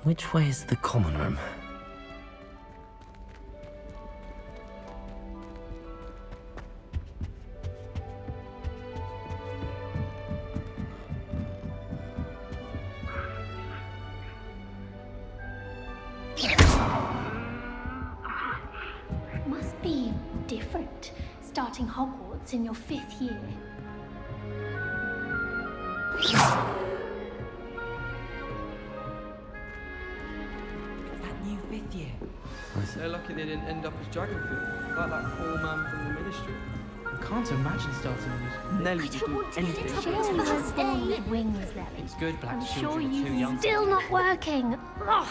Which way is the common room? Must be different, starting Hogwarts in your 5th year. It's that new 5th year. They're lucky they didn't end up as Dragonfield, like that poor man from the Ministry. I can't imagine starting with Nelly I would don't do want to get anything. into trouble for just a wings, Nelly. It's good black I'm sure children are too you young. still not working. Ugh.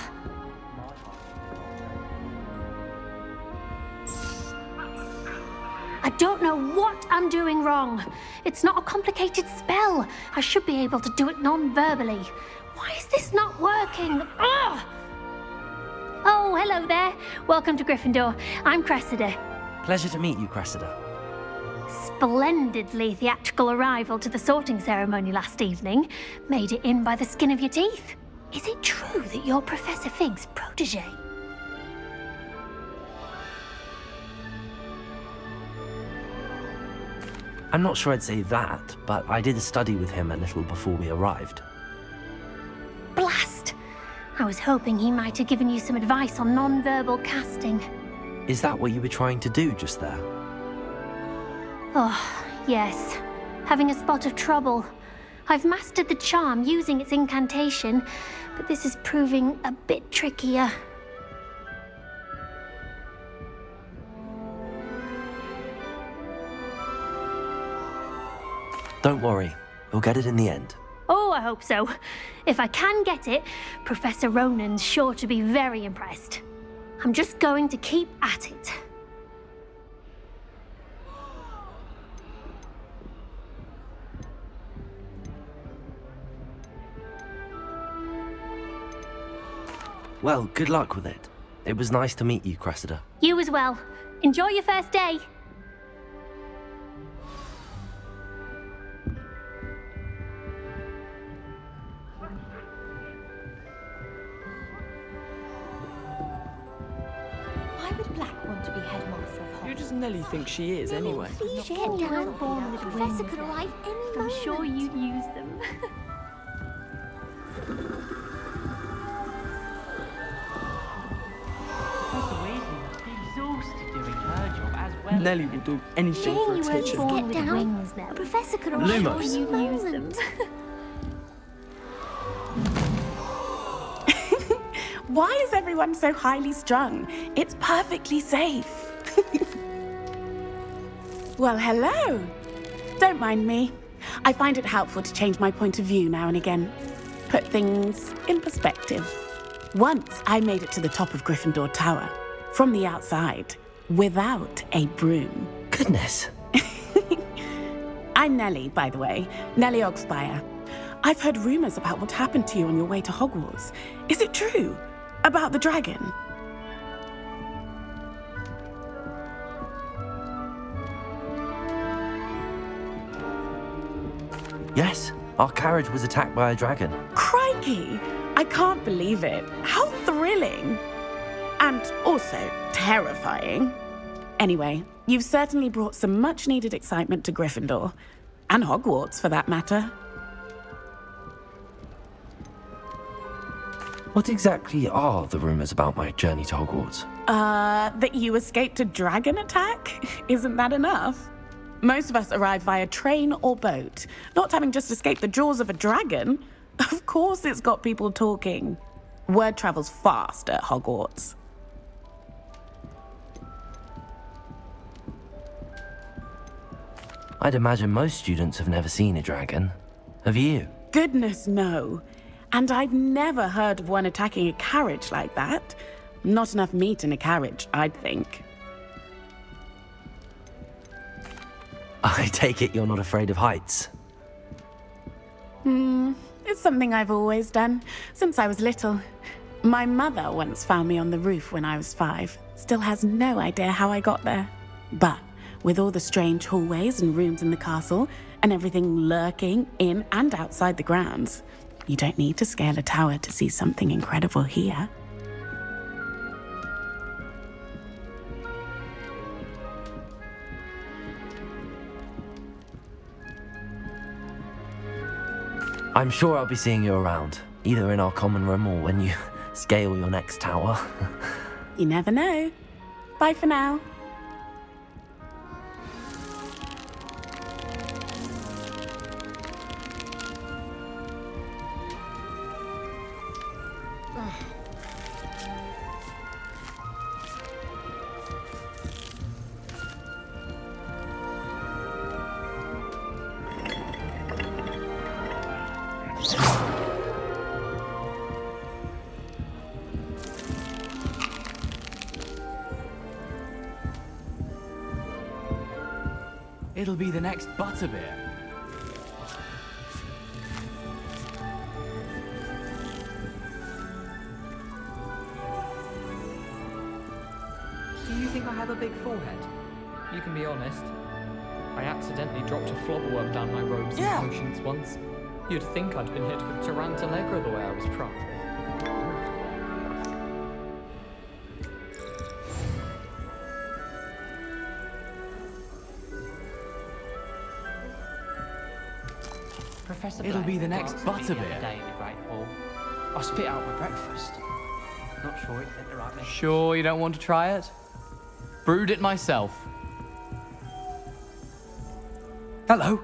I don't know what I'm doing wrong. It's not a complicated spell. I should be able to do it non-verbally. Why is this not working? Ugh. Oh, hello there. Welcome to Gryffindor. I'm Cressida. Pleasure to meet you, Cressida. Splendidly theatrical arrival to the sorting ceremony last evening. Made it in by the skin of your teeth. Is it true that you're Professor Fig's protege? I'm not sure I'd say that, but I did study with him a little before we arrived. Blast! I was hoping he might have given you some advice on non-verbal casting. Is that what you were trying to do just there? Oh, yes. Having a spot of trouble. I've mastered the charm using its incantation, but this is proving a bit trickier. Don't worry, we'll get it in the end. Oh, I hope so. If I can get it, Professor Ronan's sure to be very impressed. I'm just going to keep at it. Well, good luck with it. It was nice to meet you, Cressida. You as well. Enjoy your first day. Why would Black want to be headmaster of Who Hogwarts? does Nelly think she is, anyway? Please get down, born with Professor wings. could arrive any I'm moment. sure you'd use them. Professor Weasley must be exhausted doing her job as well. Nelly will do anything for Jane, you weren't attention. born Get with down. wings, Nelly. Professor could I'm arrive sure Lumos. you'd use them. Why is everyone so highly strung? It's perfectly safe. Well, hello. Don't mind me. I find it helpful to change my point of view now and again. Put things in perspective. Once I made it to the top of Gryffindor Tower, from the outside, without a broom. Goodness. I'm Nellie, by the way. Nellie Ogspire. I've heard rumors about what happened to you on your way to Hogwarts. Is it true? About the dragon? Yes, our carriage was attacked by a dragon. Crikey! I can't believe it. How thrilling! And also terrifying. Anyway, you've certainly brought some much-needed excitement to Gryffindor. And Hogwarts, for that matter. What exactly are the rumors about my journey to Hogwarts? That you escaped a dragon attack? Isn't that enough? Most of us arrive via train or boat, not having just escaped the jaws of a dragon. Of course it's got people talking. Word travels fast at Hogwarts. I'd imagine most students have never seen a dragon. Have you? Goodness, no. And I've never heard of one attacking a carriage like that. Not enough meat in a carriage, I'd think. I take it you're not afraid of heights. It's something I've always done, since I was little. My mother once found me on the roof when I was 5. Still has no idea how I got there. But with all the strange hallways and rooms in the castle, and everything lurking in and outside the grounds, You don't need to scale a tower to see something incredible here. I'm sure I'll be seeing you around, either in our common room or when you scale your next tower. You never know. Bye for now. It'll be the next butterbeer. Do you think I have a big forehead? You can be honest. I accidentally dropped a flobberworm down my robes and potions once. You'd think I'd been hit with Tarantalegra the way I was propped. Professor It'll be the next butterbeer. Day in the Great Hall. I spit out my breakfast. Not sure it fit the right mix. Sure you don't want to try it? Brewed it myself. Hello,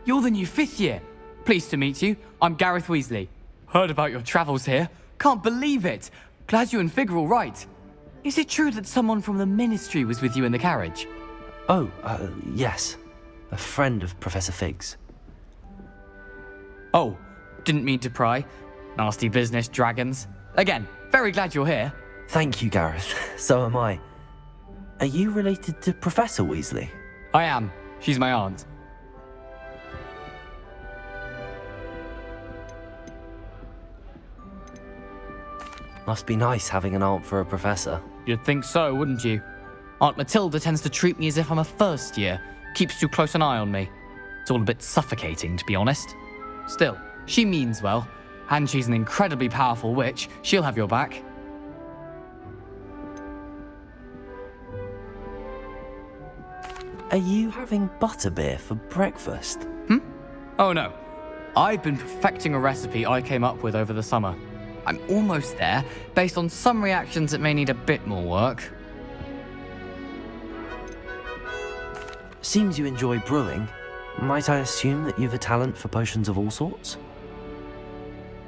you're the new 5th year. Pleased to meet you. I'm Gareth Weasley. Heard about your travels here. Can't believe it. Glad you and Fig are all right. Is it true that someone from the Ministry was with you in the carriage? Oh, yes. A friend of Professor Fig's. Oh, didn't mean to pry. Nasty business, dragons. Again, very glad you're here. Thank you, Gareth. So am I. Are you related to Professor Weasley? I am. She's my aunt. Must be nice having an aunt for a professor. You'd think so, wouldn't you? Aunt Matilda tends to treat me as if I'm a first year. Keeps too close an eye on me. It's all a bit suffocating, to be honest. Still, she means well, and she's an incredibly powerful witch. She'll have your back. Are you having butterbeer for breakfast? Oh no. I've been perfecting a recipe I came up with over the summer. I'm almost there, based on some reactions that may need a bit more work. Seems you enjoy brewing. Might I assume that you've a talent for potions of all sorts?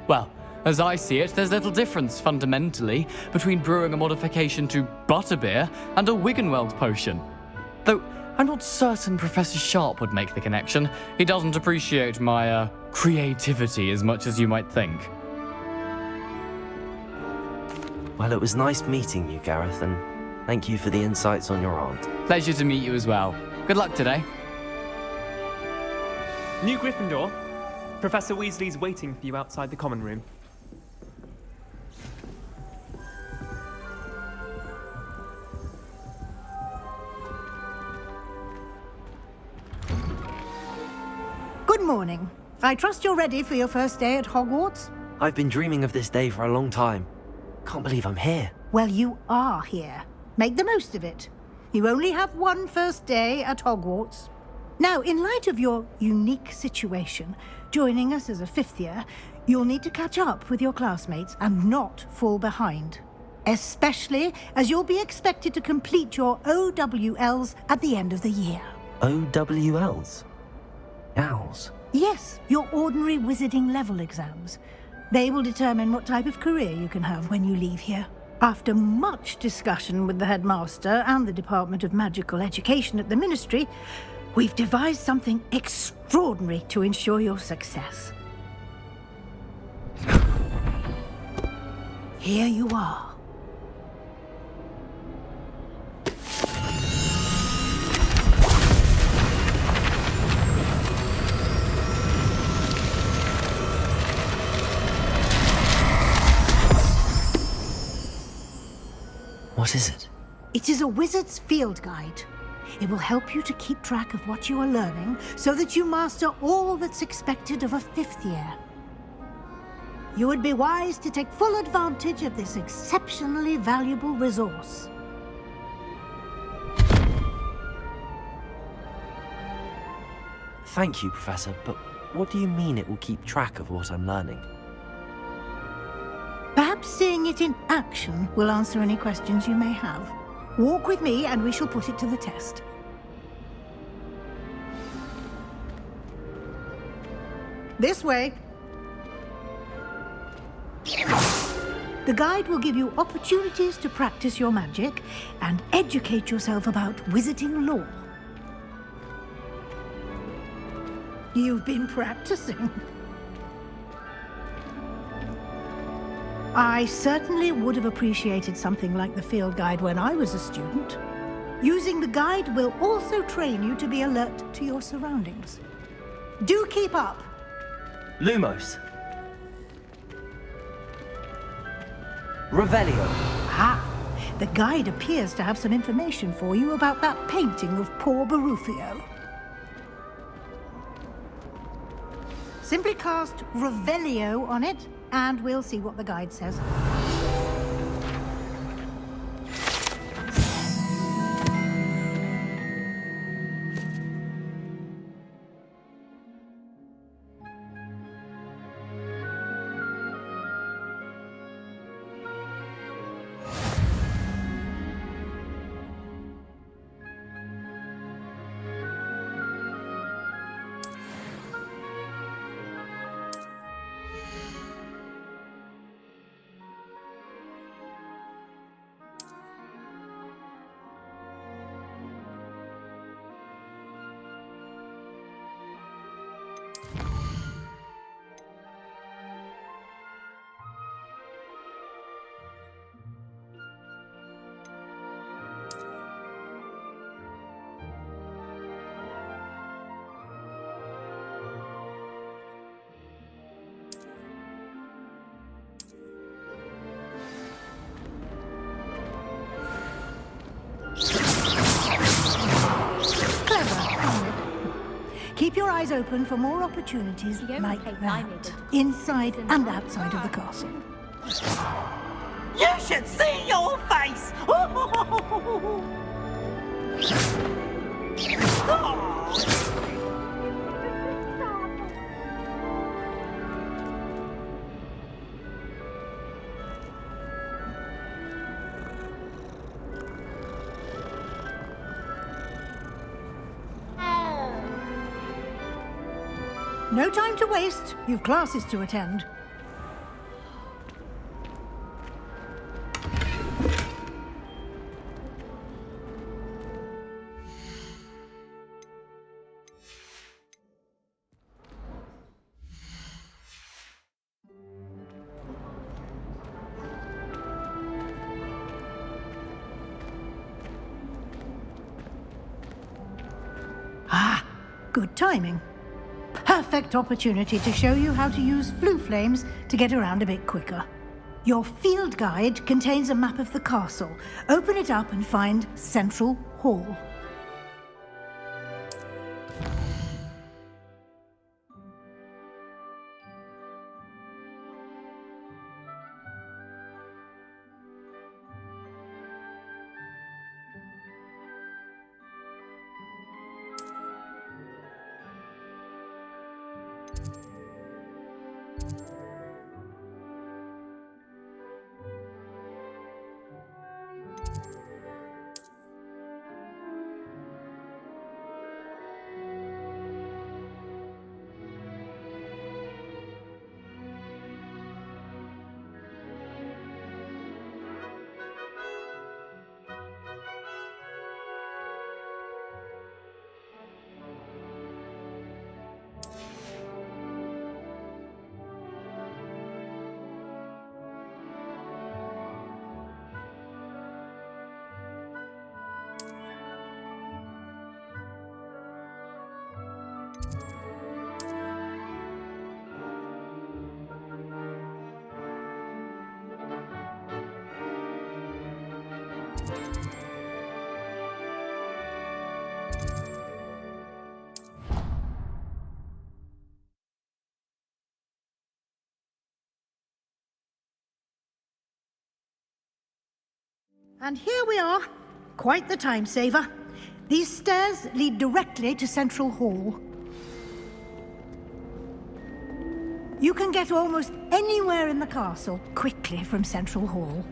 Well, as I see it, there's little difference, fundamentally, between brewing a modification to butterbeer and a Wiggenweld potion. Though, I'm not certain Professor Sharp would make the connection. He doesn't appreciate my, creativity as much as you might think. Well, it was nice meeting you, Gareth, and thank you for the insights on your aunt. Pleasure to meet you as well. Good luck today. New Gryffindor. Professor Weasley's waiting for you outside the common room. Good morning. I trust you're ready for your first day at Hogwarts? I've been dreaming of this day for a long time. Can't believe I'm here. Well, you are here. Make the most of it. You only have one first day at Hogwarts. Now, in light of your unique situation, joining us as a 5th year, you'll need to catch up with your classmates and not fall behind. Especially as you'll be expected to complete your OWLs at the end of the year. OWLs? Owls? Yes, your ordinary wizarding level exams. They will determine what type of career you can have when you leave here. After much discussion with the headmaster and the Department of Magical Education at the Ministry, we've devised something extraordinary to ensure your success. Here you are. What is it? It is a wizard's field guide. It will help you to keep track of what you are learning so that you master all that's expected of a 5th year. you would be wise to take full advantage of this exceptionally valuable resource. Thank you, Professor, but what do you mean it will keep track of what I'm learning? Perhaps seeing it in action will answer any questions you may have. Walk with me and we shall put it to the test. This way. The guide will give you opportunities to practice your magic and educate yourself about wizarding lore. You've been practicing. I certainly would have appreciated something like the field guide when I was a student. Using the guide will also train you to be alert to your surroundings. Do keep up. Lumos. Revelio. Ah, the guide appears to have some information for you about that painting of poor Barufio. Simply cast Revelio on it, and we'll see what the guide says. Keep your eyes open for more opportunities like that, inside and outside of the castle. You should see your face! No time to waste. You've classes to attend. Ah, good timing. Perfect opportunity to show you how to use flue flames to get around a bit quicker. Your field guide contains a map of the castle. Open it up and find Central Hall. And here we are. Quite the time saver. These stairs lead directly to Central Hall. You can get almost anywhere in the castle quickly from Central Hall.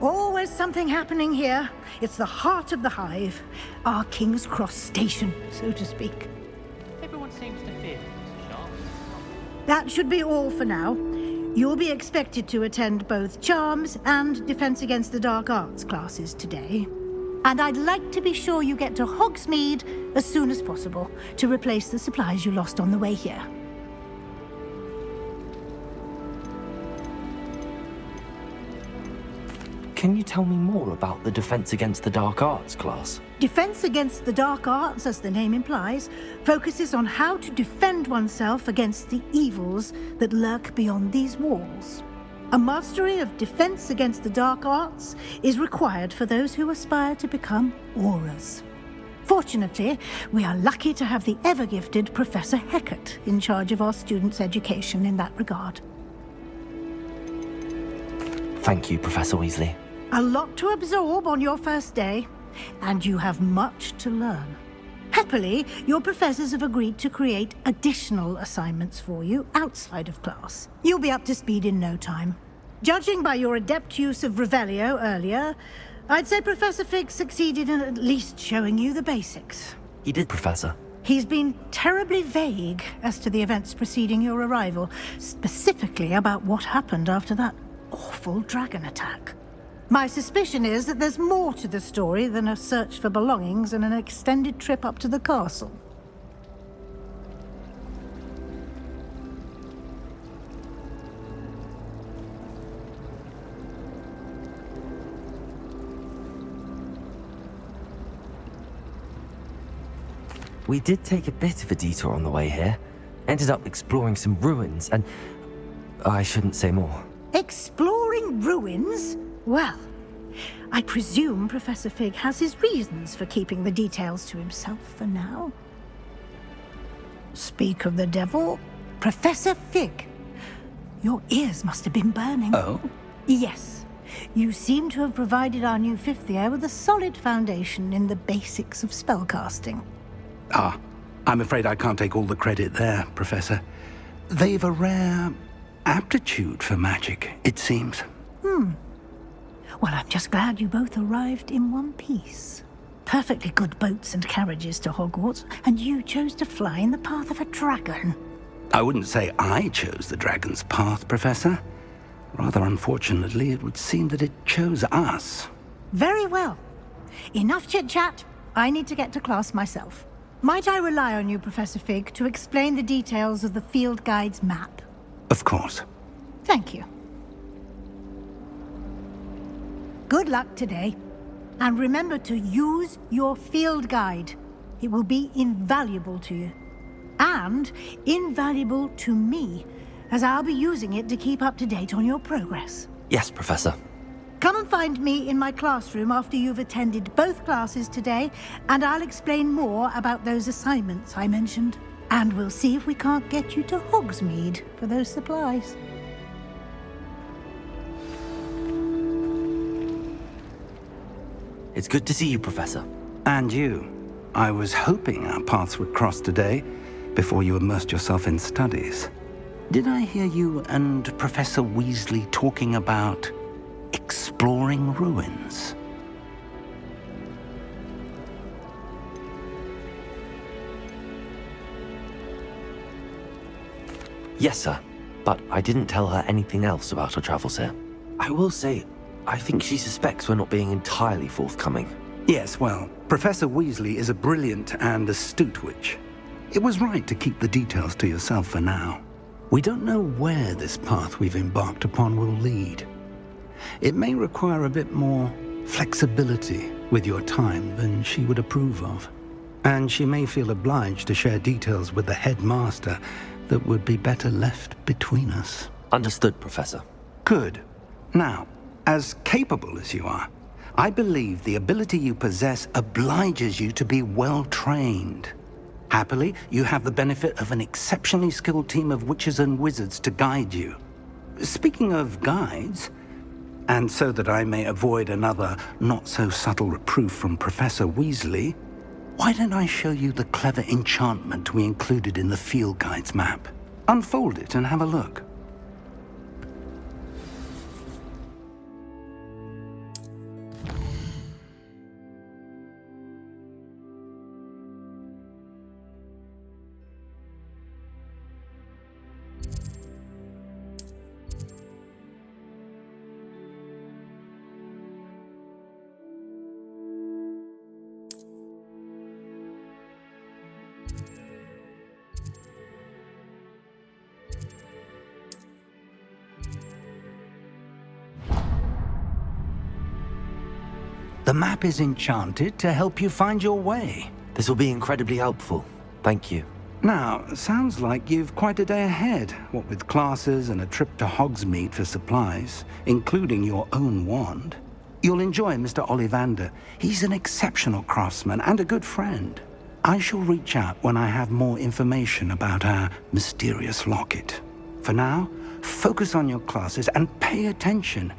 Always something happening here. It's the heart of the hive. Our King's Cross station, so to speak. Everyone seems to fear Mr. Sharp. That should be all for now. You'll be expected to attend both Charms and Defense Against the Dark Arts classes today. And I'd like to be sure you get to Hogsmeade as soon as possible to replace the supplies you lost on the way here. Can you tell me more about the Defense Against the Dark Arts class? Defense Against the Dark Arts, as the name implies, focuses on how to defend oneself against the evils that lurk beyond these walls. A mastery of Defense Against the Dark Arts is required for those who aspire to become Aurors. Fortunately, we are lucky to have the ever-gifted Professor Hecat in charge of our students' education in that regard. Thank you, Professor Weasley. A lot to absorb on your first day, and you have much to learn. Happily, your professors have agreed to create additional assignments for you outside of class. You'll be up to speed in no time. Judging by your adept use of Revelio earlier, I'd say Professor Fig succeeded in at least showing you the basics. He did, Professor. He's been terribly vague as to the events preceding your arrival, specifically about what happened after that awful dragon attack. My suspicion is that there's more to the story than a search for belongings and an extended trip up to the castle. We did take a bit of a detour on the way here. Ended up exploring some ruins and... I shouldn't say more. Exploring ruins? Well, I presume Professor Fig has his reasons for keeping the details to himself for now. Speak of the devil, Professor Fig. Your ears must have been burning. Oh? Yes. You seem to have provided our new fifth year with a solid foundation in the basics of spellcasting. Ah, I'm afraid I can't take all the credit there, Professor. They've a rare aptitude for magic, it seems. Well, I'm just glad you both arrived in one piece. Perfectly good boats and carriages to Hogwarts, and you chose to fly in the path of a dragon. I wouldn't say I chose the dragon's path, Professor. Rather unfortunately, it would seem that it chose us. Very well. Enough chit-chat. I need to get to class myself. Might I rely on you, Professor Fig, to explain the details of the field guide's map? Of course. Thank you. Good luck today. And remember to use your field guide. It will be invaluable to you. And invaluable to me, as I'll be using it to keep up to date on your progress. Yes, Professor. Come and find me in my classroom after you've attended both classes today, and I'll explain more about those assignments I mentioned. And we'll see if we can't get you to Hogsmeade for those supplies. It's good to see you, Professor. And you. I was hoping our paths would cross today, before you immersed yourself in studies. Did I hear you and Professor Weasley talking about exploring ruins? Yes, sir. But I didn't tell her anything else about our travels here. I will say, I think she suspects we're not being entirely forthcoming. Yes, well, Professor Weasley is a brilliant and astute witch. It was right to keep the details to yourself for now. We don't know where this path we've embarked upon will lead. It may require a bit more flexibility with your time than she would approve of. And she may feel obliged to share details with the headmaster that would be better left between us. Understood, Professor. Good. Now, as capable as you are, I believe the ability you possess obliges you to be well-trained. Happily, you have the benefit of an exceptionally skilled team of witches and wizards to guide you. Speaking of guides, And so that I may avoid another not-so-subtle reproof from Professor Weasley, why don't I show you the clever enchantment we included in the field guide's map? Unfold it and have a look. The map is enchanted to help you find your way. This will be incredibly helpful. Thank you. Now, sounds like you've quite a day ahead, what with classes and a trip to Hogsmeade for supplies, including your own wand. You'll enjoy Mr. Ollivander. He's an exceptional craftsman and a good friend. I shall reach out when I have more information about our mysterious locket. For now, focus on your classes and pay attention.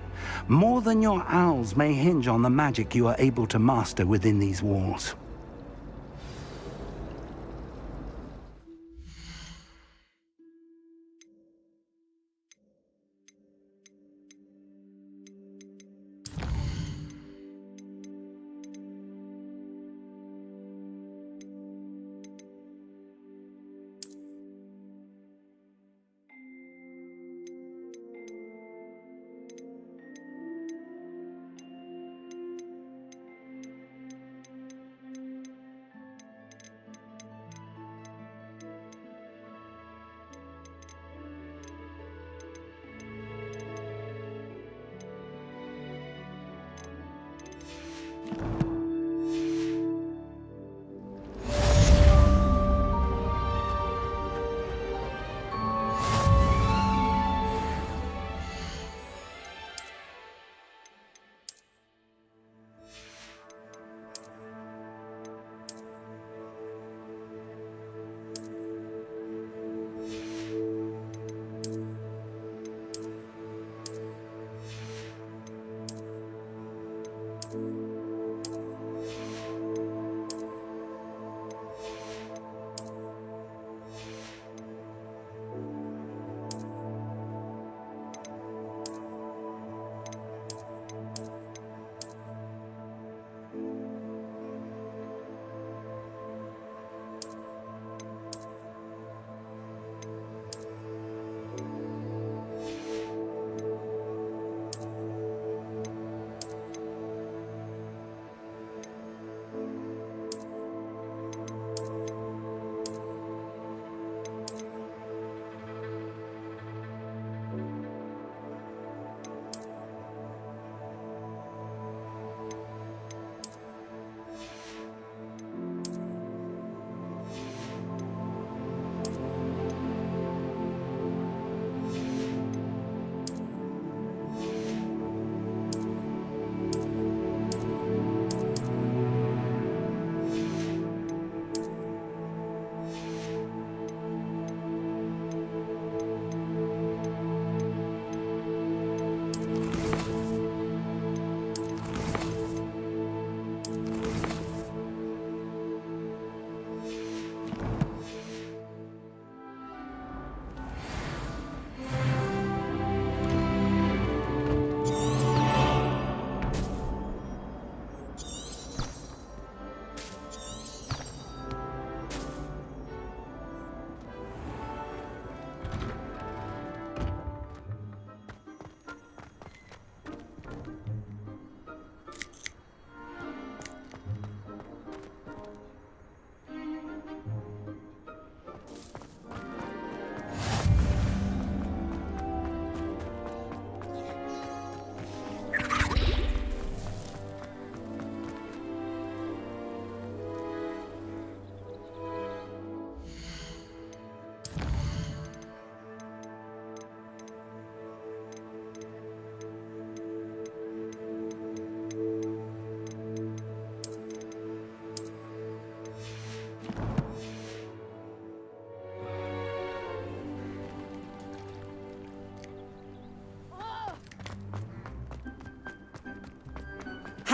More than your owls may hinge on the magic you are able to master within these walls.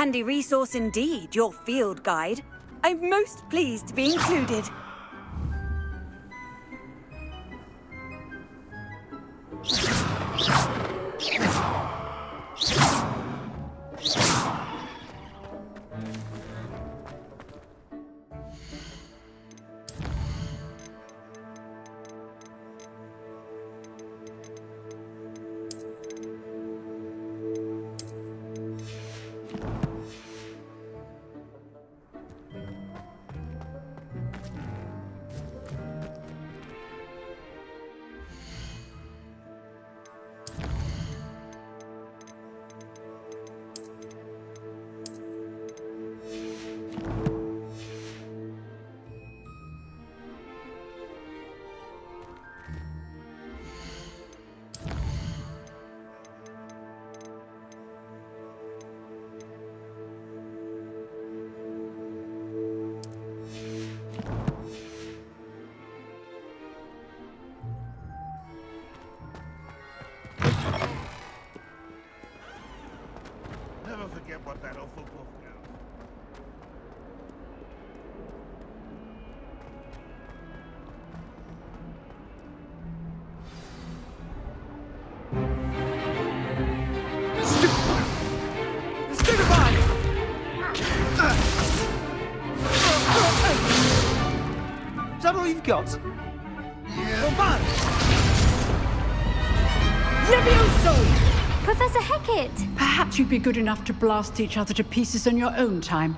handy resource indeed, your field guide. I'm most pleased to be included. Never forget what that awful book now. Is that all you've got? Levioso! Professor Hecat! Perhaps you'd be good enough to blast each other to pieces in your own time.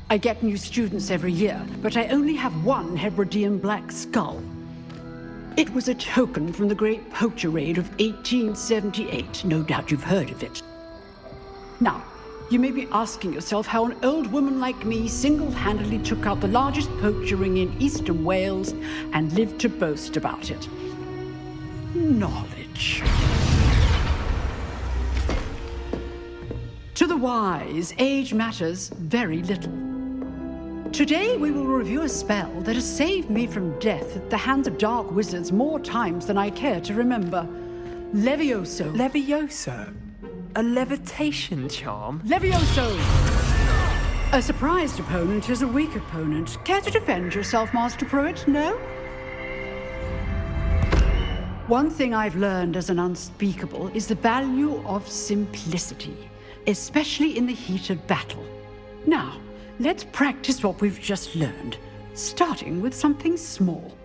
I get new students every year, but I only have one Hebridean black skull. It was a token from the Great Poacher Raid of 1878. No doubt you've heard of it. Now, you may be asking yourself how an old woman like me single-handedly took out the largest poacher ring in eastern Wales and lived to boast about it. Knowledge. To the wise, age matters very little. Today we will review a spell that has saved me from death at the hands of dark wizards more times than I care to remember. Levioso. Levioso? A levitation charm? Levioso! A surprised opponent is a weak opponent. Care to defend yourself, Master Pruitt? No? One thing I've learned as an unspeakable is the value of simplicity, especially in the heat of battle. Now, let's practice what we've just learned, starting with something small.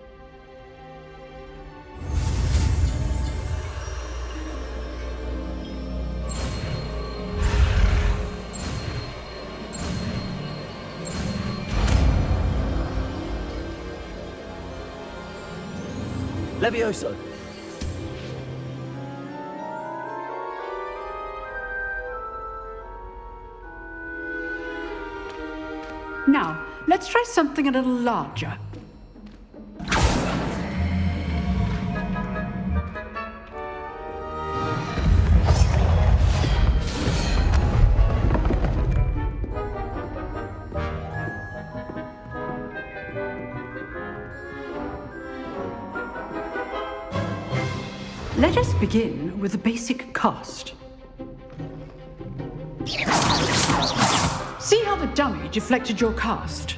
Levioso! Now, let's try something a little larger. Let us begin with a basic cast. See how the dummy deflected your cast?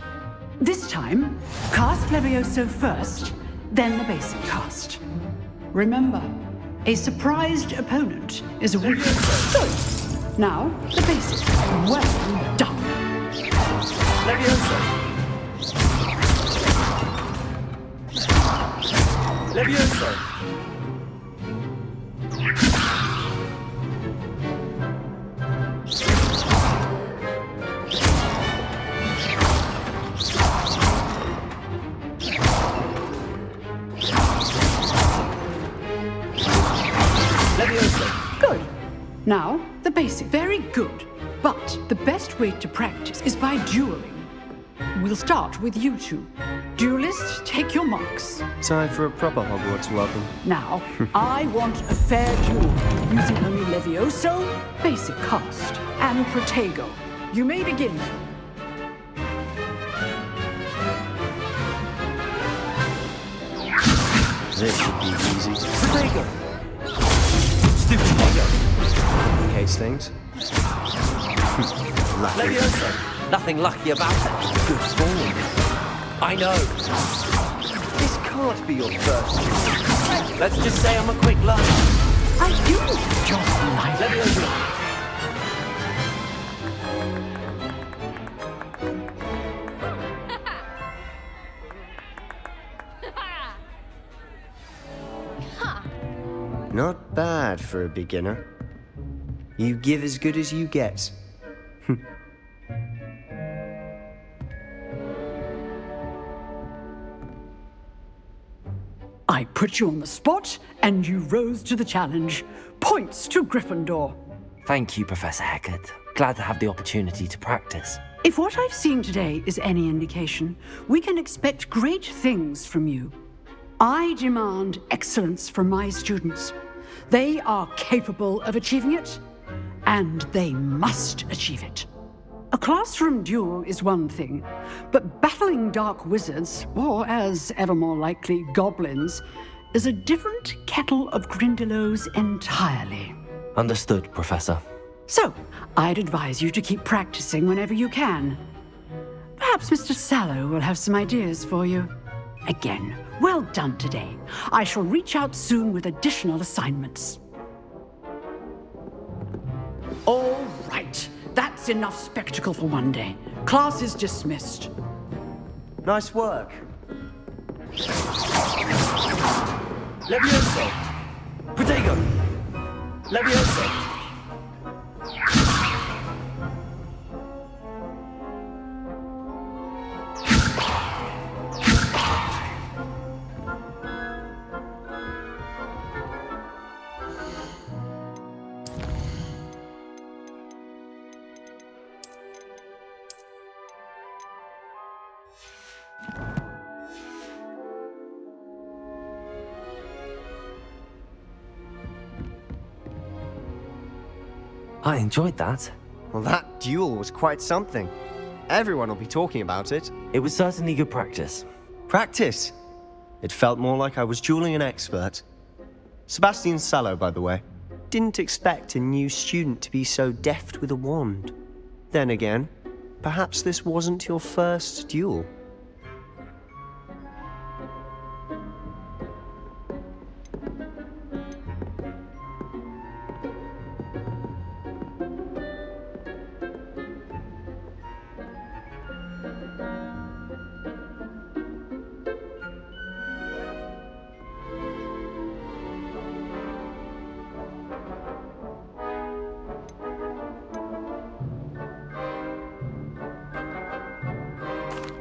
This time, cast Levioso first, then the basic cast. Remember, a surprised opponent is a weak. Good. Now, the basic. Well done. Levioso! Levioso! Good. Now, the basic. Very good. But the best way to practice is by dueling. We'll start with you two. Duelists, take your marks. Time for a proper Hogwarts welcome. Now, I want a fair duel, using only Levioso, basic cast, and Protego. You may begin. This should be easy. Protego! Stupid Protego! In case things. lucky. Leviosa! Nothing lucky about it. Good form. I know. This can't be your first duel. Let's just say I'm a quick learner. I do enjoy life. Leviosa! Not bad for a beginner. You give as good as you get. I put you on the spot, and you rose to the challenge. Points to Gryffindor. Thank you, Professor Hecat. Glad to have the opportunity to practice. If what I've seen today is any indication, we can expect great things from you. I demand excellence from my students. They are capable of achieving it, and they must achieve it. A classroom duel is one thing, but battling dark wizards, or as ever more likely, goblins, is a different kettle of Grindylows entirely. Understood, Professor. So, I'd advise you to keep practicing whenever you can. Perhaps Mr. Sallow will have some ideas for you. Again, well done today. I shall reach out soon with additional assignments. All right. That's enough spectacle for one day. Class is dismissed. Nice work. Levioso! Protego! Levioso! I enjoyed that. Well, that duel was quite something. Everyone will be talking about it. It was certainly good practice. Practice? It felt more like I was dueling an expert. Sebastian Sallow, by the way. Didn't expect a new student to be so deft with a wand. Then again, perhaps this wasn't your first duel.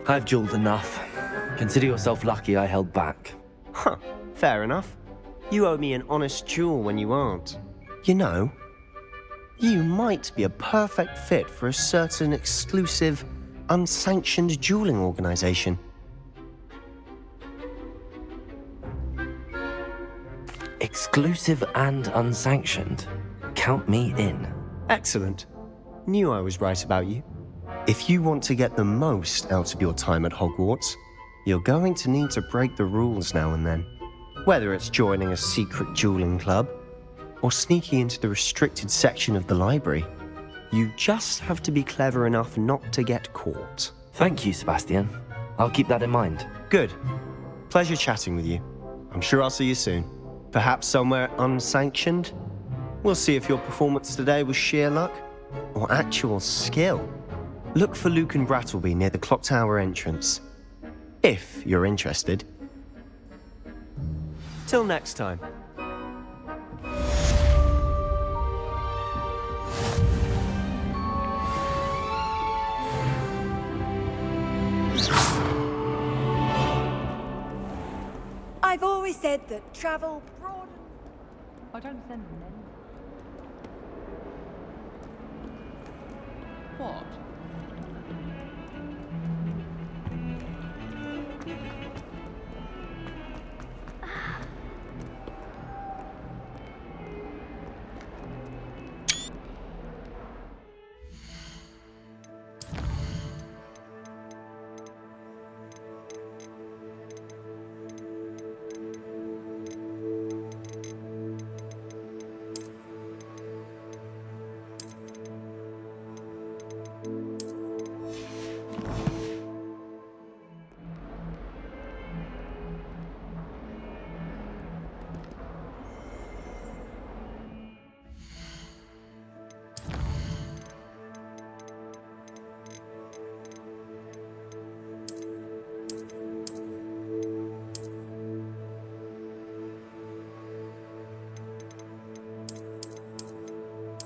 I've dueled enough. Consider yourself lucky I held back. Huh, fair enough. You owe me an honest duel when you aren't. You know, you might be a perfect fit for a certain exclusive, unsanctioned dueling organization. Exclusive and unsanctioned. Count me in. Excellent. Knew I was right about you. If you want to get the most out of your time at Hogwarts, you're going to need to break the rules now and then. Whether it's joining a secret dueling club, or sneaking into the restricted section of the library, you just have to be clever enough not to get caught. Thank you, Sebastian. I'll keep that in mind. Good. Pleasure chatting with you. I'm sure I'll see you soon. Perhaps somewhere unsanctioned? We'll see if your performance today was sheer luck, or actual skill. Look for Luke and Brattleby near the clock tower entrance. If you're interested. Till next time. I've always said that travel broadens. I don't send them then. What?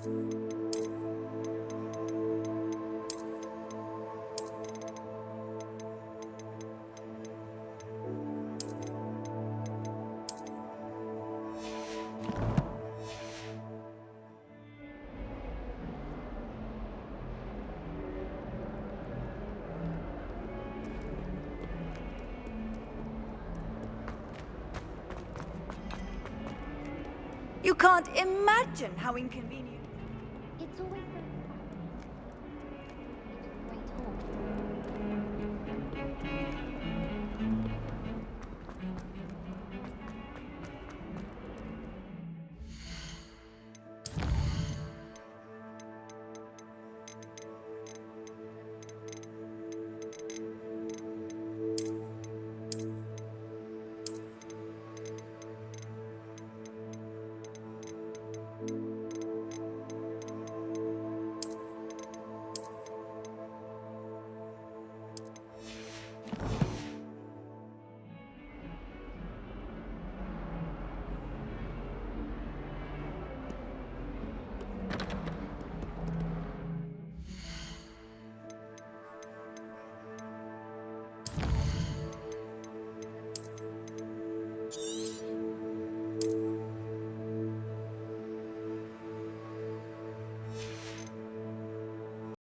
You can't imagine how inconvenient. It's always so fun. It's a great hall.